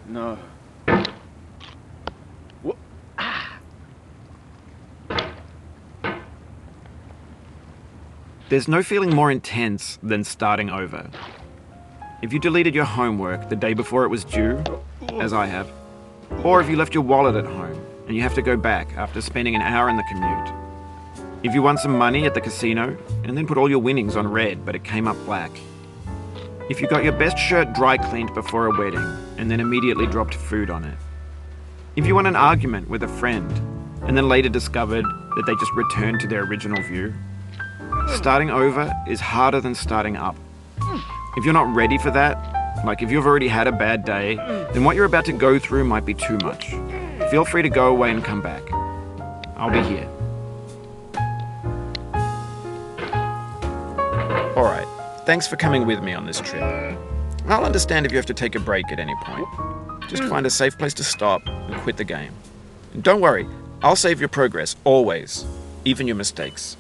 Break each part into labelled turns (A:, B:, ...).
A: No. What?
B: There's no feeling more intense than starting over. If you deleted your homework the day before it was due, as I have, or if you left your wallet at home and you have to go back after spending an hour in the commute. If you won some money at the casino and then put all your winnings on red but it came up black. If you got your best shirt dry cleaned before a wedding and then immediately dropped food on it. If you won an argument with a friend and then later discovered that they just returned to their original view. Starting over is harder than starting up. If you're not ready for that, like if you've already had a bad day, then what you're about to go through might be too much. Feel free to go away and come back. I'll be here. Alright, thanks for coming with me on this trip. I'll understand if you have to take a break at any point. Just find a safe place to stop and quit the game. And don't worry, I'll save your progress, always, even your mistakes.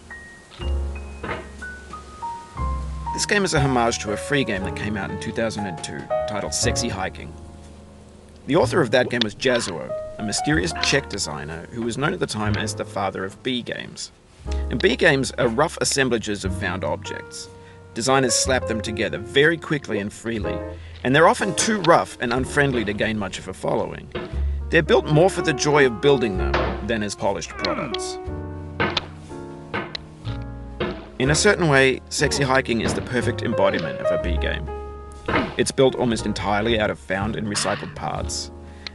B: This game is a homage to a free game that came out in 2002, titled Sexy Hiking. The author of that game was Jazuo, a mysterious Czech designer who was known at the time as the father of B games. And B games are rough assemblages of found objects. Designers slap them together very quickly and freely, and they're often too rough and unfriendly to gain much of a following. They're built more for the joy of building them than as polished products. In a certain way, Sexy Hiking is the perfect embodiment of a B game. It's built almost entirely out of found and recycled parts,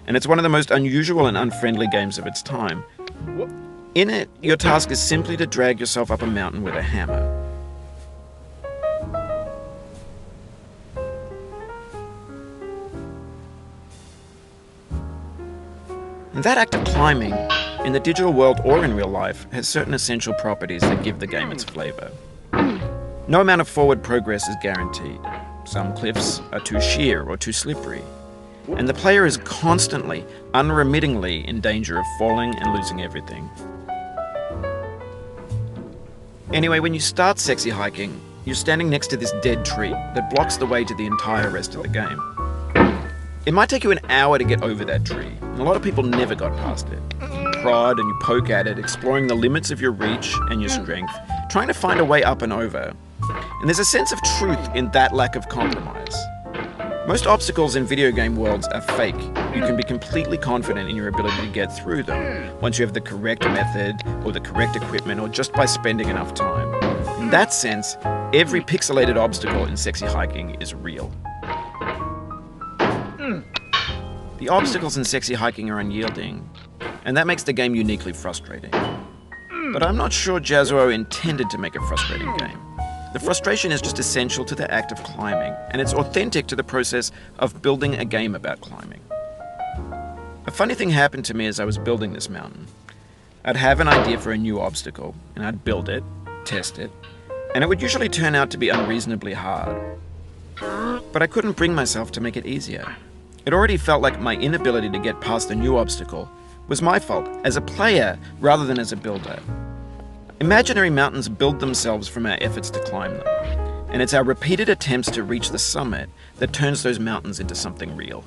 B: and it's one of the most unusual and unfriendly games of its time. In it, your task is simply to drag yourself up a mountain with a hammer. And that act of climbing, in the digital world or in real life, has certain essential properties that give the game its flavor. No amount of forward progress is guaranteed. Some cliffs are too sheer or too slippery, and the player is constantly, unremittingly in danger of falling and losing everything. Anyway, when you start Sexy Hiking, you're standing next to this dead tree that blocks the way to the entire rest of the game. It might take you an hour to get over that tree, and a lot of people never got past it. You prod and you poke at it, exploring the limits of your reach and your strength, trying to find a way up and over. And there's a sense of truth in that lack of compromise. Most obstacles in video game worlds are fake. You can be completely confident in your ability to get through them once you have the correct method or the correct equipment or just by spending enough time. In that sense, every pixelated obstacle in Sexy Hiking is real. The obstacles in Sexy Hiking are unyielding, and that makes the game uniquely frustrating. But I'm not sure Jazuo intended to make a frustrating game. The frustration is just essential to the act of climbing, and it's authentic to the process of building a game about climbing. A funny thing happened to me as I was building this mountain. I'd have an idea for a new obstacle, and I'd build it, test it, and it would usually turn out to be unreasonably hard. But I couldn't bring myself to make it easier. It already felt like my inability to get past the new obstacle was my fault as a player rather than as a builder. Imaginary mountains build themselves from our efforts to climb them, and it's our repeated attempts to reach the summit that turns those mountains into something real.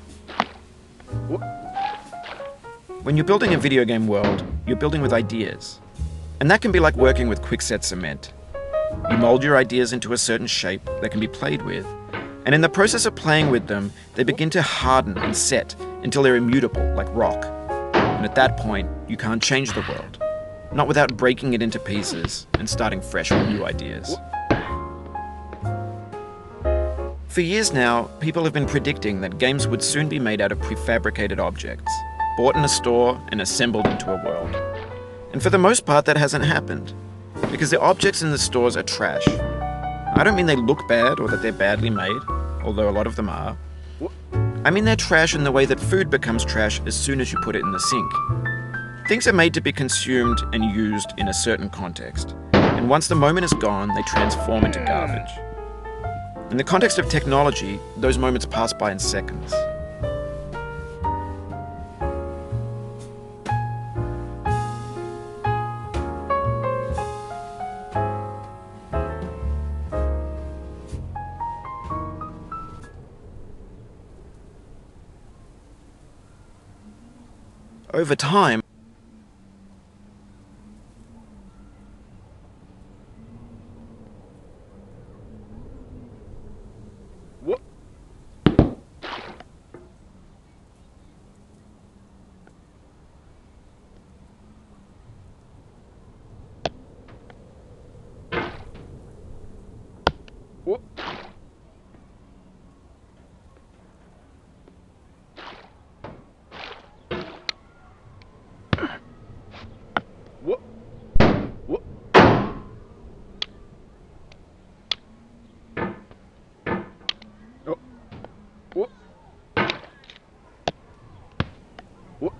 B: When you're building a video game world, you're building with ideas, and that can be like working with quickset cement. You mold your ideas into a certain shape that can be played with, and in the process of playing with them, they begin to harden and set until they're immutable, like rock. And at that point, you can't change the world. Not without breaking it into pieces and starting fresh with new ideas. For years now, people have been predicting that games would soon be made out of prefabricated objects, bought in a store and assembled into a world. And for the most part, that hasn't happened, because the objects in the stores are trash. I don't mean they look bad or that they're badly made, although a lot of them are. I mean they're trash in the way that food becomes trash as soon as you put it in the sink. Things are made to be consumed and used in a certain context, and once the moment is gone, they transform into garbage. In the context of technology, those moments pass by in seconds. Over time,
A: What? What? What? What? Oh. What? What?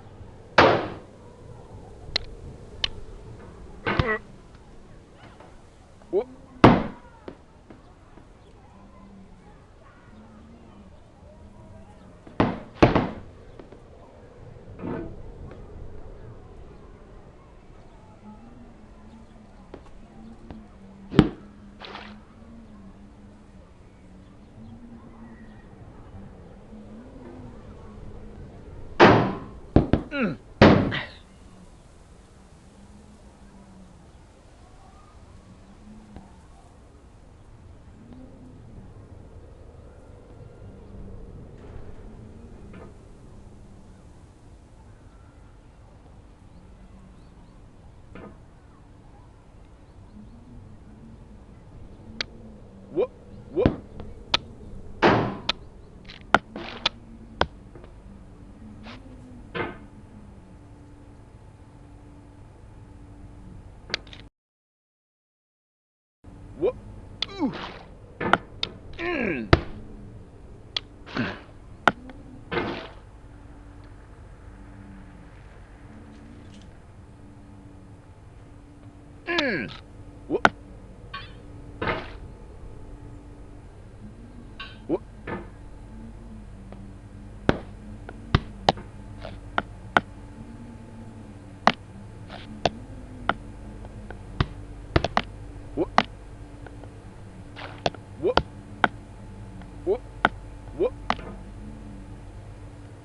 A: What? What? What? What? Ooh. What? What? What? What? What? What?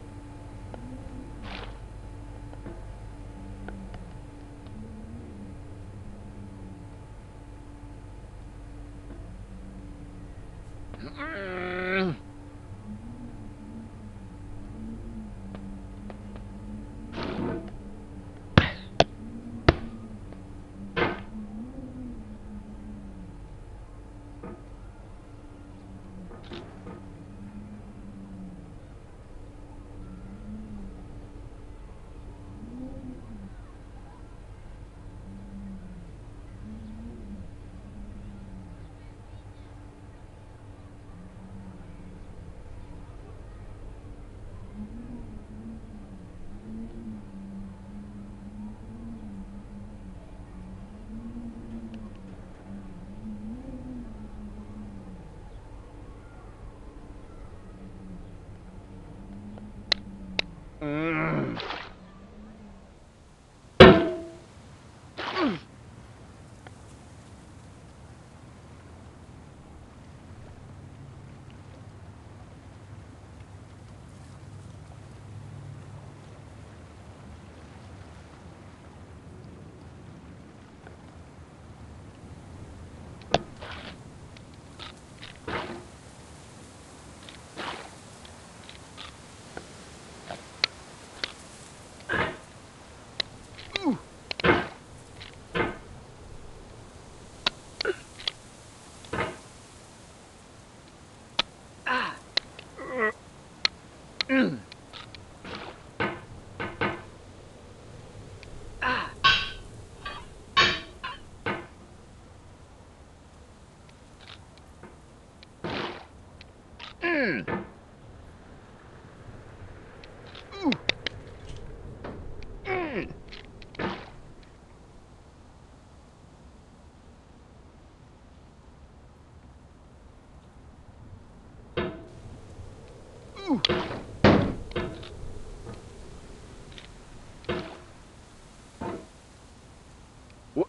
A: What?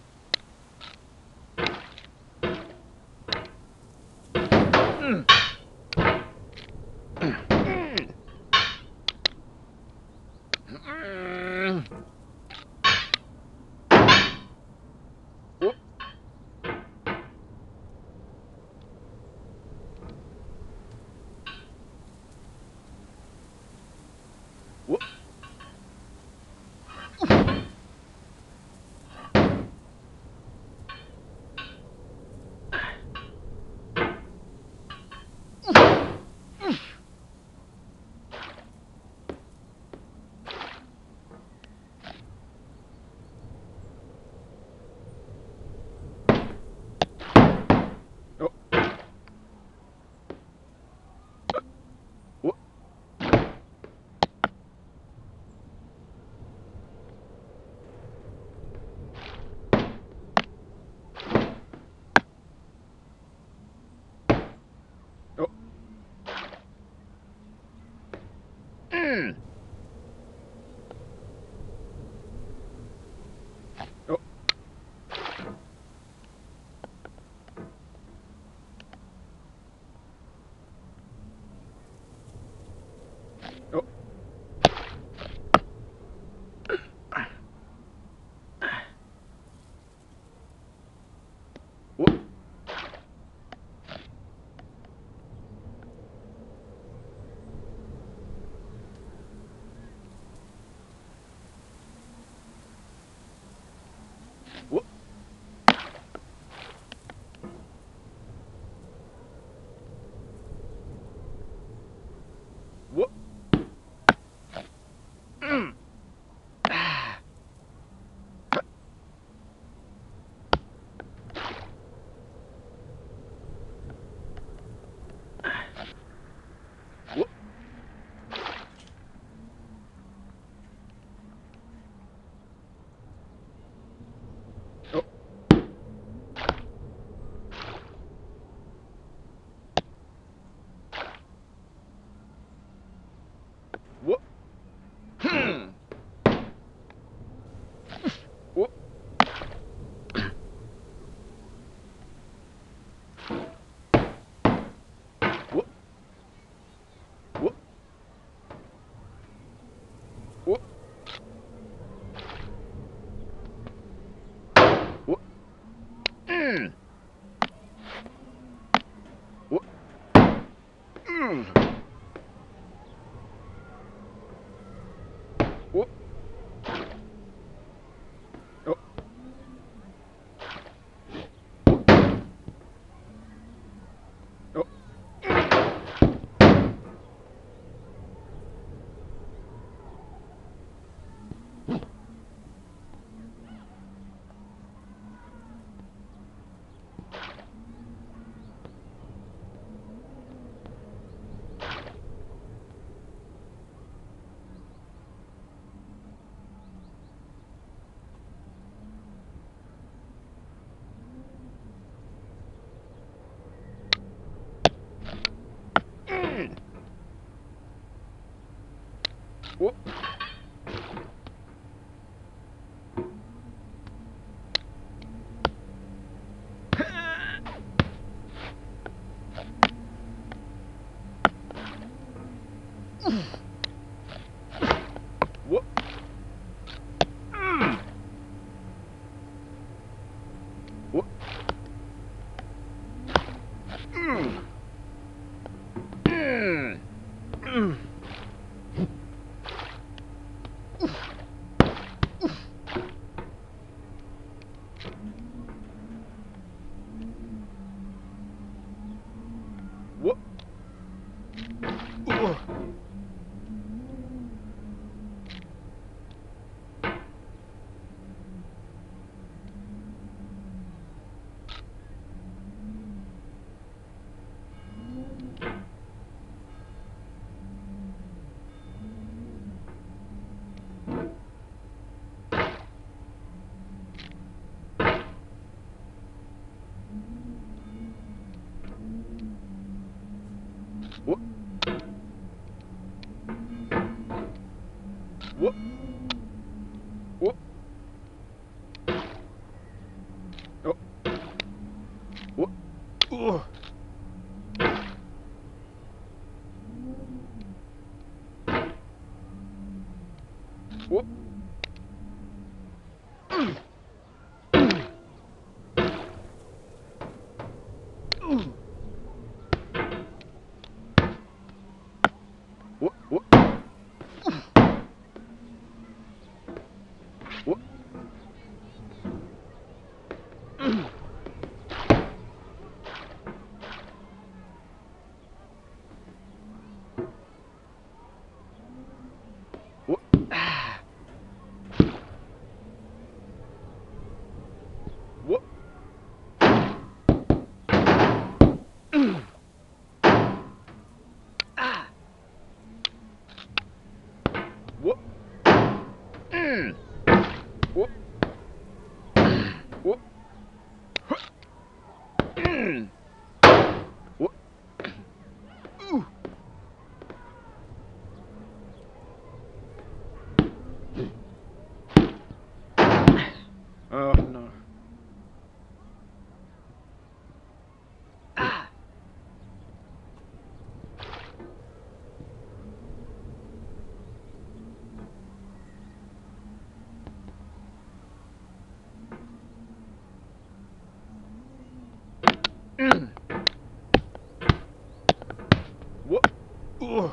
A: Ugh.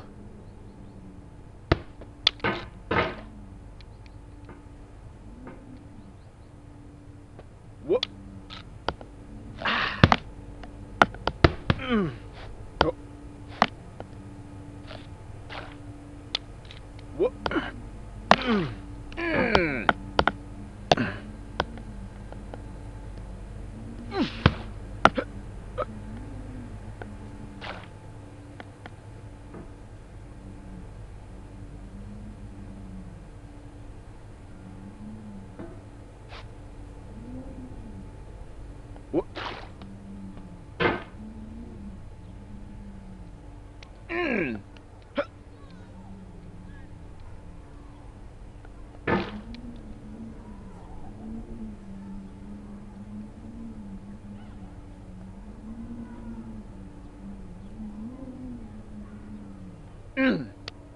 A: Whoop. Oh. Whoop. Whoop.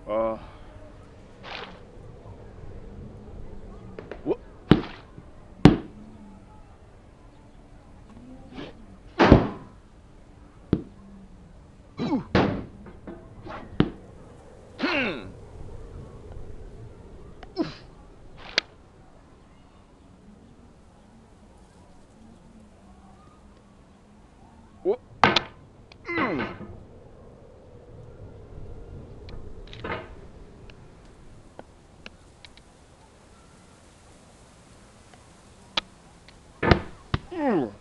A: Uh. Whoop. Ooh. Whoop. Whoop. Whoop. Oh.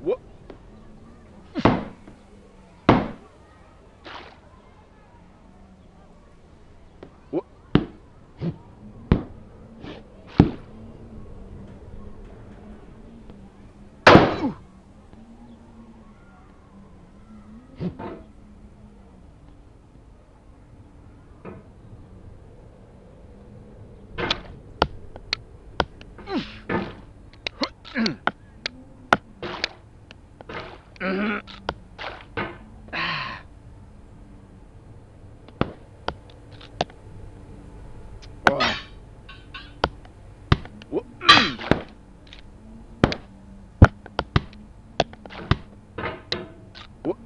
A: Whoop. Whoop. Whoop.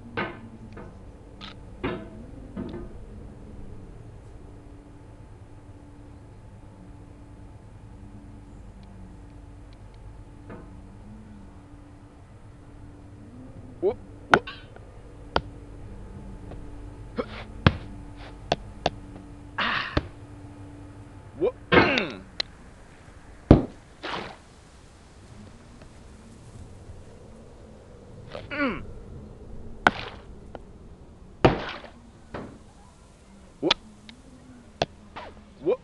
A: Whoop. Whoop. Whoop. Whoop. Whoop.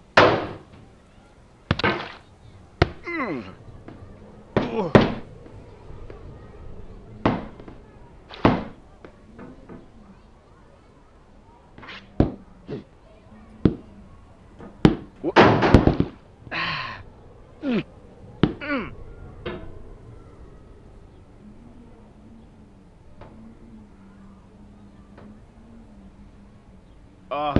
A: Oh.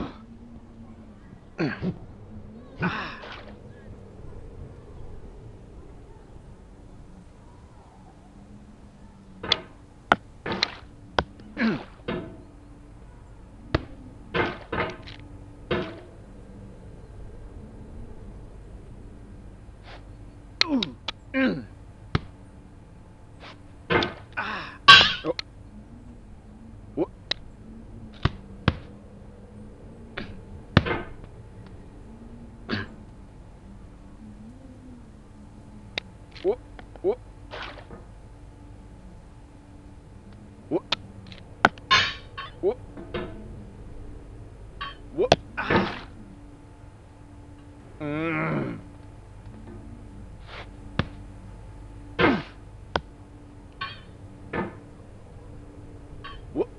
A: Whoop. Whoop. Whoop. Whoop. Whoop. Whoop. Whoop. Whoop.